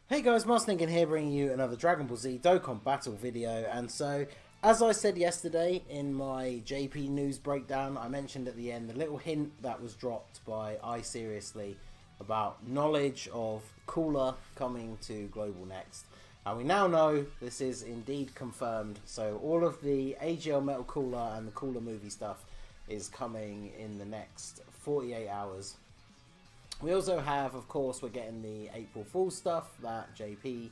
Hey guys, Ningen here bringing you another Dragon Ball Z Dokkan battle video. And so, as I said yesterday in my JP news breakdown, I mentioned at the end the little hint that was dropped by iSeriously about knowledge of Cooler coming to Global next. And we now know this is indeed confirmed. So all of the AGL Metal Cooler and the Cooler movie stuff is coming in the next 48 hours. We also have, of course, we're getting the April Fool stuff that JP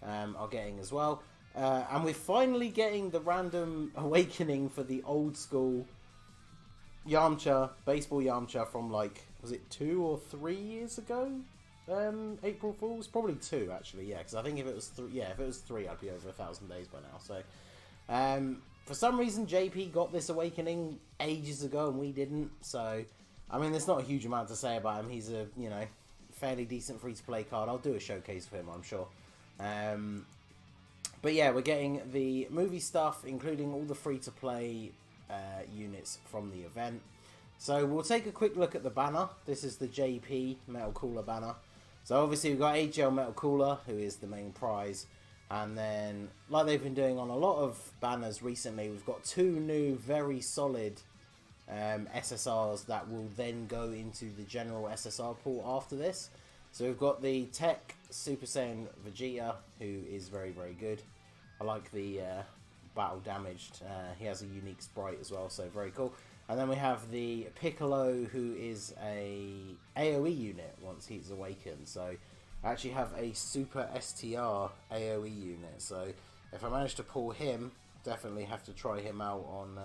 are getting as well. And we're finally getting the random awakening for the old school Yamcha, baseball Yamcha from like, was it 2 or 3 years ago? April Fools? Probably 2 actually, yeah, because I think if it was 3, yeah, if it was 3 I'd be over 1,000 days by now. So, for some reason JP got this awakening ages ago and we didn't, so... I mean, there's not a huge amount to say about him. He's a, you know, fairly decent free-to-play card. I'll do a showcase for him, I'm sure. But yeah, we're getting the movie stuff, including all the free-to-play units from the event. So we'll take a quick look at the banner. This is the JP Metal Cooler banner. So obviously we've got AGL Metal Cooler, who is the main prize. And then, like they've been doing on a lot of banners recently, we've got 2 new, very solid... SSRs that will then go into the general SSR pool after this. So we've got the Tech Super Saiyan Vegeta, who is very, very good. I like the battle damaged. He has a unique sprite as well, so very cool. And then we have the Piccolo, who is a AoE unit once he's awakened. So I actually have a Super STR AoE unit. So if I manage to pull him, definitely have to try him out on...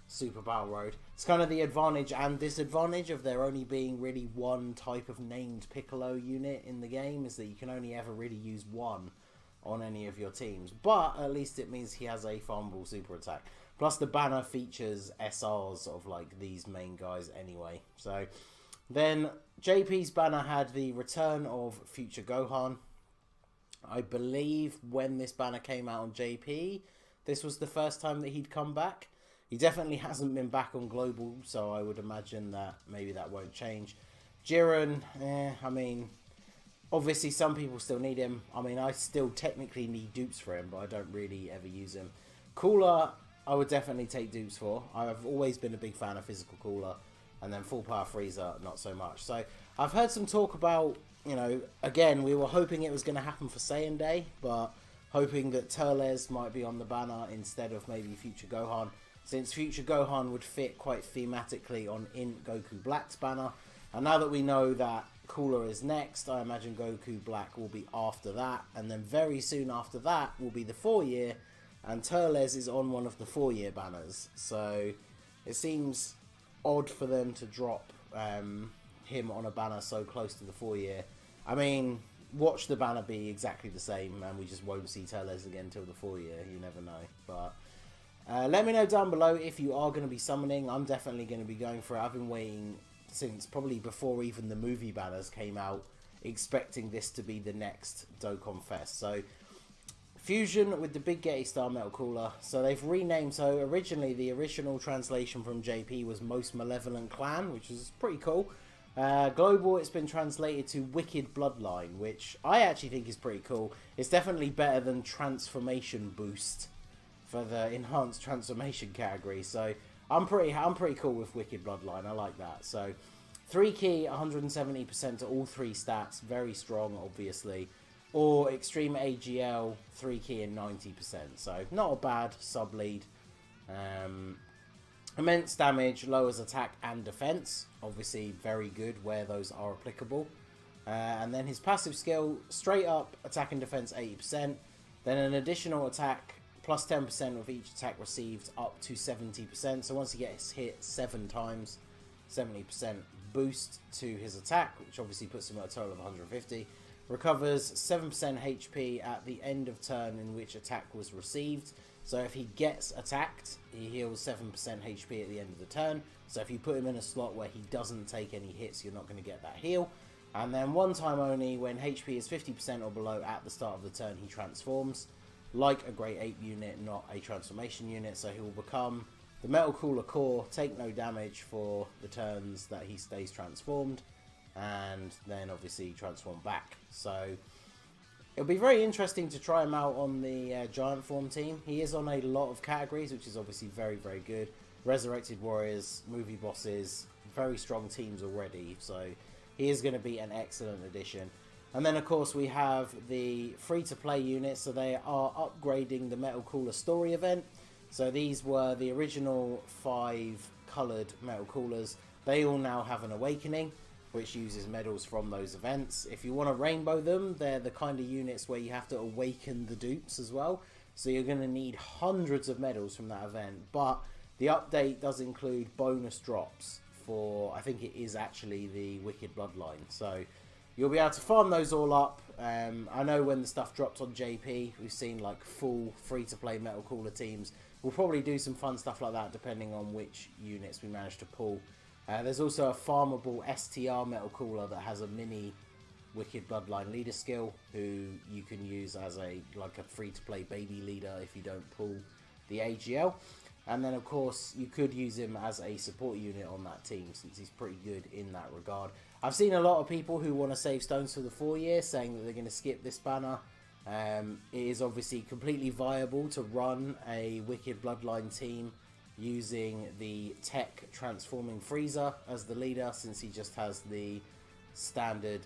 Super Battle Road. It's kind of the advantage and disadvantage of there only being really one type of named Piccolo unit in the game, is that you can only ever really use one on any of your teams. But at least it means he has a farmable super attack. Plus the banner features SRs of like these main guys anyway. So then JP's banner had the return of Future Gohan. I believe when this banner came out on JP, this was the first time that he'd come back. He definitely hasn't been back on Global, so I would imagine that maybe that won't change. Jiren, I mean, obviously some people still need him. I mean, I still technically need dupes for him, but I don't really ever use him. Cooler, I would definitely take dupes for. I've always been a big fan of physical Cooler, and then Full Power Freezer, not so much. So I've heard some talk about, you know, again, we were hoping it was going to happen for Saiyan Day, but hoping that Turles might be on the banner instead of maybe Future Gohan. Since Future Gohan would fit quite thematically on Goku Black's banner. And now that we know that Cooler is next, I imagine Goku Black will be after that. And then very soon after that will be the 4-year. And Turles is on one of the 4-year banners. So it seems odd for them to drop him on a banner so close to the 4-year. I mean, watch the banner be exactly the same and we just won't see Turles again till the 4-year. You never know. But... let me know down below if you are going to be summoning. I'm definitely going to be going for it. I've been waiting since probably before even the movie banners came out, expecting this to be the next Dokkan Fest. So, fusion with the Big Getty Star Metal Cooler. So they've renamed, so originally the original translation from JP was Most Malevolent Clan, which is pretty cool. Global, it's been translated to Wicked Bloodline, which I actually think is pretty cool. It's definitely better than Transformation Boost for the enhanced transformation category. So I'm pretty cool with Wicked Bloodline. I like that. So 3 key, 170% to all 3 stats, very strong obviously. Or Extreme AGL, 3 key and 90%. So not a bad sub lead. Immense damage, lowers attack and defense, obviously very good where those are applicable. And then his passive skill, straight up attack and defense 80%, then an additional attack plus 10% of each attack received up to 70%. So once he gets hit 7 times, 70% boost to his attack, which obviously puts him at a total of 150. Recovers 7% HP at the end of turn in which attack was received. So if he gets attacked, he heals 7% HP at the end of the turn. So if you put him in a slot where he doesn't take any hits, you're not going to get that heal. And then one time only, when HP is 50% or below at the start of the turn, he transforms. Like a Great Ape unit, not a transformation unit, so he will become the Metal Cooler Core, take no damage for the turns that he stays transformed, and then obviously transform back. So It'll be very interesting to try him out on the Giant Form team. He is on a lot of categories, which is obviously very, very good. Resurrected Warriors, movie bosses, very strong teams already. So he is going to be an excellent addition. And then, of course, we have the free-to-play units. So they are upgrading the Metal Cooler story event. So these were the original 5 coloured Metal Coolers. They all now have an Awakening, which uses medals from those events. If you want to rainbow them, they're the kind of units where you have to awaken the dupes as well. So you're going to need hundreds of medals from that event. But the update does include bonus drops for, I think it is actually the Wicked Bloodline. So you'll be able to farm those all up. I know when the stuff dropped on JP, we've seen like full free-to-play Metal Cooler teams. We'll probably do some fun stuff like that depending on which units we manage to pull. There's also a farmable STR Metal Cooler that has a mini Wicked Bloodline leader skill, who you can use as a free-to-play baby leader if you don't pull the AGL. And then, of course, you could use him as a support unit on that team, since he's pretty good in that regard. I've seen a lot of people who want to save stones for the 4-year, saying that they're going to skip this banner. It is obviously completely viable to run a Wicked Bloodline team using the Tech Transforming Freezer as the leader, since he just has the standard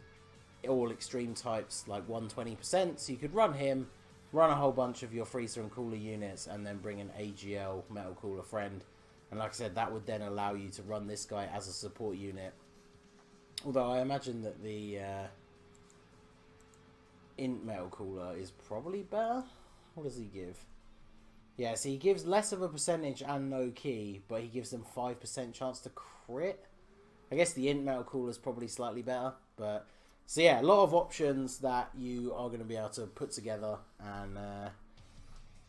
all extreme types like 120%. So you could run him, run a whole bunch of your Freezer and Cooler units, and then bring an AGL Metal Cooler friend. And like I said, that would then allow you to run this guy as a support unit. Although I imagine that the Int Metal Cooler is probably better. What does he give? Yeah, so he gives less of a percentage and no key, but he gives them 5% chance to crit. I guess the Int Metal Cooler is probably slightly better. But so yeah, a lot of options that you are going to be able to put together. And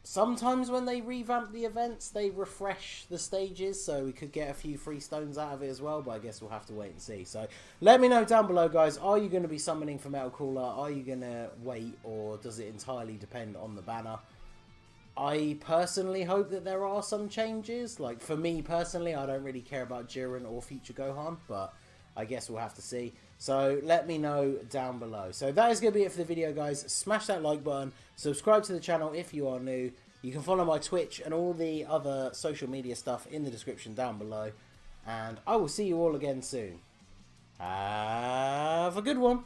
sometimes when they revamp the events, they refresh the stages. So we could get a few free stones out of it as well. But I guess we'll have to wait and see. So let me know down below, guys. Are you going to be summoning for Metal Cooler? Are you going to wait? Or does it entirely depend on the banner? I personally hope that there are some changes. Like, for me personally, I don't really care about Jiren or Future Gohan, but I guess we'll have to see. So let me know down below. So that is going to be it for the video, guys. Smash that like button. Subscribe to the channel if you are new. You can follow my Twitch and all the other social media stuff in the description down below. And I will see you all again soon. Have a good one.